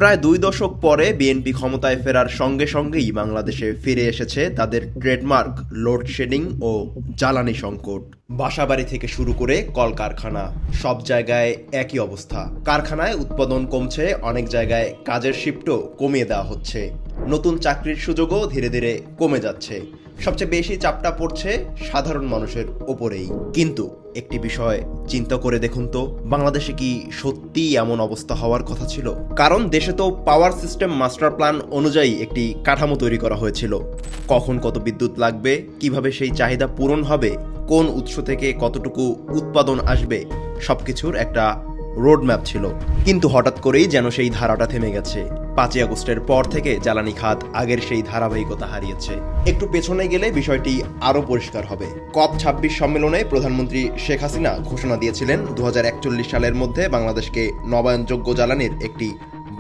প্রায় ২ দশক পরে বিএনপি ক্ষমতায় ফেরার সঙ্গে সঙ্গেই বাংলাদেশে ফিরে এসেছে তাদের ট্রেডমার্ক লোডশেডিং ও জ্বালানি সংকট। বাসাবাড়ি থেকে শুরু করে কলকারখানা সব জায়গায় একই অবস্থা। কারখানায় উৎপাদন কমছে, অনেক জায়গায় কাজের শিফটও কমিয়ে দেওয়া হচ্ছে, নতুন চাকরির সুযোগও ধীরে ধীরে কমে যাচ্ছে। সবচেয়ে বেশি চাপটা পড়ছে সাধারণ মানুষের ওপরেই। কিন্তু একটি বিষয় চিন্তা করে দেখুন তো, বাংলাদেশে কি সত্যিই এমন অবস্থা হওয়ার কথা ছিল? কারণ দেশে তো পাওয়ার সিস্টেম মাস্টার প্ল্যান অনুযায়ী একটি কাঠামো তৈরি করা হয়েছিল। কখন কত বিদ্যুৎ লাগবে, কিভাবে সেই চাহিদা পূরণ হবে, কোন উৎস থেকে কতটুকু উৎপাদন আসবে, সবকিছুর একটা রোডম্যাপ ছিল। কিন্তু হঠাৎ করেই যেন সেই ধারাটা থেমে গেছে। ৫ই আগস্টের পর থেকে জ্বালানি খাত আগের সেই ধারাবাহিকতা হারিয়েছে। একটু পেছনে গেলে বিষয়টি আরও পরিষ্কার হবে। COP26 সম্মেলনে প্রধানমন্ত্রী শেখ হাসিনা ঘোষণা দিয়েছিলেন ২০৪১ সালের মধ্যে বাংলাদেশকে নবায়নযোগ্য জ্বালানির একটি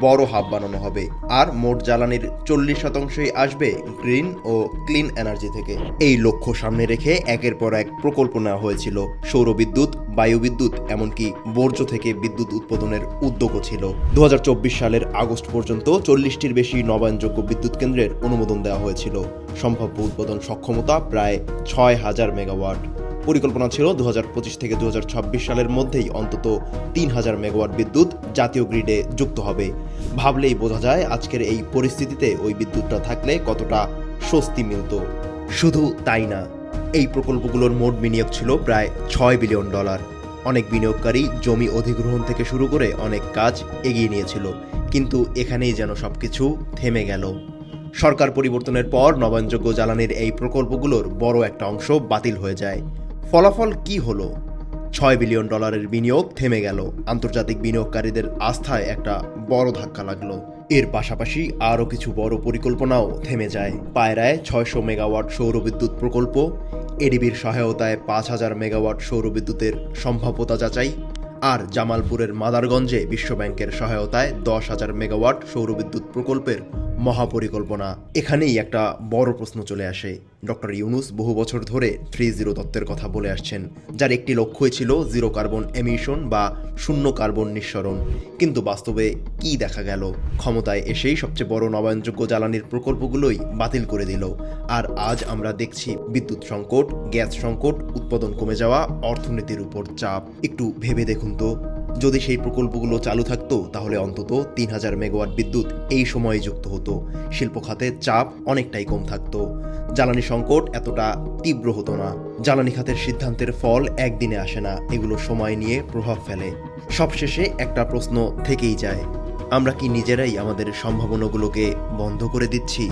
বড় হাব বানানো হবে, আর মোট জ্বালানির ৪০% আসবে গ্রিন ও ক্লিন এনার্জি থেকে। এই লক্ষ্য সামনে রেখে একের পর এক প্রকল্প নেওয়া হয়েছিল। সৌরবিদ্যুৎ, বায়ুবিদ্যুৎ, এমনকি বর্জ্য থেকে বিদ্যুৎ উৎপাদনের উদ্যোগও ছিল। ২০২৪ সালের আগস্ট পর্যন্ত ৪০টির বেশি নবায়নযোগ্য বিদ্যুৎ কেন্দ্রের অনুমোদন দেওয়া হয়েছিল। সম্ভাব্য উৎপাদন সক্ষমতা প্রায় ৬,০০০ মেগাওয়াট। পরিকল্পনা ছিল ২০২৫ থেকে ২০২৬ সালের মধ্যেই অন্তত ৩,০০০ মেগাওয়াট বিদ্যুৎ জাতীয় গ্রিডে যুক্ত হবে। ভাবলেই বোঝা যায় আজকের এই পরিস্থিতিতে ওই বিদ্যুৎটা থাকলে কতটা স্বস্তি মিলত। শুধু তাই না, এই প্রকল্পগুলোর মোট বিনিয়োগ ছিল প্রায় $৬ বিলিয়ন। অনেক বিনিয়োগকারী জমি অধিগ্রহণ থেকে শুরু করে অনেক কাজ এগিয়ে নিয়েছিল। কিন্তু এখানেই যেন সবকিছু থেমে গেল। সরকার পরিবর্তনের পর নবায়নযোগ্য জ্বালানির এই প্রকল্পগুলোর বড় একটা অংশ বাতিল হয়ে যায়। ফলাফল কি হলো? $৬ বিলিয়ন বিনিয়োগ থেমে গেল। আন্তর্জাতিক বিনিয়োগকারীদের আস্থায় একটা বড় ধাক্কা লাগলো। এর পাশাপাশি আরও কিছু বড় পরিকল্পনাও থেমে যায়। পায়রায় ৬০০ মেগাওয়াট সৌরবিদ্যুৎ প্রকল্প, এডিবির সহায়তায় ৫,০০০ মেগাওয়াট সৌরবিদ্যুতের সম্ভাব্যতা যাচাই, আর জামালপুরের মাদারগঞ্জে বিশ্বব্যাংকের সহায়তায় ১০,০০০ মেগাওয়াট সৌরবিদ্যুৎ প্রকল্পের মহাপরিকল্পনা। এখানেই একটা বড় প্রশ্ন চলে আসে। ডক্টর ইউনূস বহু বছর ধরে ৩-0 তত্ত্বের কথা বলে আসছেন, যার একটি লক্ষ্যই ছিল জিরো কার্বন এমিশন বা শূন্য কার্বন নিঃসরণ। কিন্তু বাস্তবে কি দেখা গেল? ক্ষমতায় এসেই সবচেয়ে বড় নবায়নযোগ্য জ্বালানির প্রকল্পগুলোই বাতিল করে দিল। আর আজ আমরা দেখছি বিদ্যুৎ সংকট, গ্যাস সংকট, উৎপাদন কমে যাওয়া, অর্থনীতির উপর চাপ। একটু ভেবে দেখুন তো, যদি সেই প্রকল্পগুলো চালু থাকতো তাহলে অন্তত ৩,০০০ মেগাওয়াট বিদ্যুৎ এই সময়ে যুক্ত হতো। শিল্প খাতে চাপ অনেকটাই কম থাকতো। জ্বালানি সংকট এতটা তীব্র হতো না। জ্বালানি খাতের সিদ্ধান্তের ফল একদিনে আসে না, এগুলো সময় নিয়ে প্রভাব ফেলে। সবশেষে একটা প্রশ্ন থেকেই যায়, আমরা কি নিজেরাই আমাদের সম্ভাবনাগুলোকে বন্ধ করে দিচ্ছি?